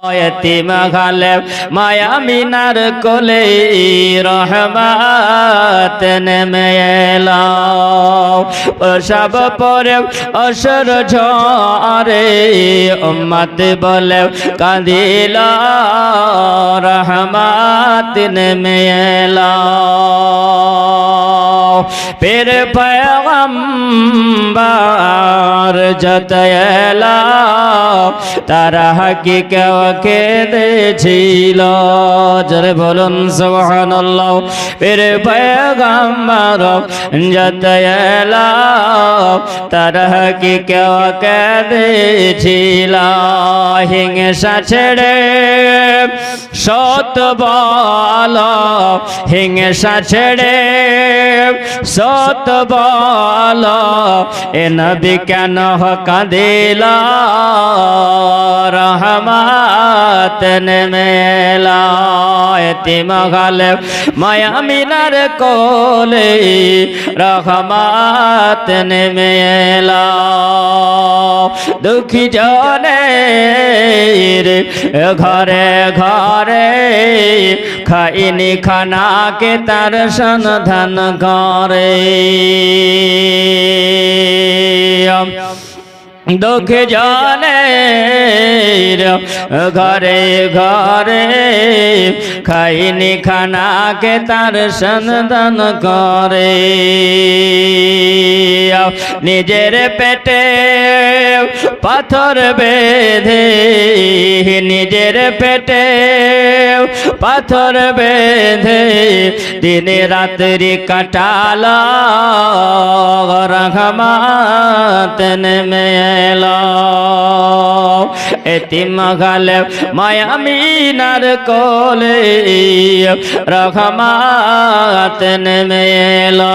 यतीम गाले माया मीनार कोले रहमत नेमे एलो सब परे असर झरे उम्मत बोले कांदिल रहमत नेमे एलो फिर पैगंबर जत एलो तारा हकीकत কেঁদেছিল জোরে বলুন সুবহানাল্লাহ ফির পয়গম্বর যত এলো তার হকিকত কেঁদেছিল হিংসা ছেড়ে সত বল হিংসা ছেড়ে সত বল এ নবী কেন কাঁদিল रहमत नेमे एलो यतीम गाले माया मीनार कोले रहमत नेमे एलो दुखी जनेर घरे घरे खाइनी खाना के तार सन्धान करे दुख जाने घरे घरे खाइनी खाना के तार सन्धान करे निजेर पेटे पाथर बेधे निजेर पेटे पाथर बेधे दिन रात्रि काटाला रहमत नेमे एलो यतीम गाले माया मीनार कोले रहमत नेमे एलो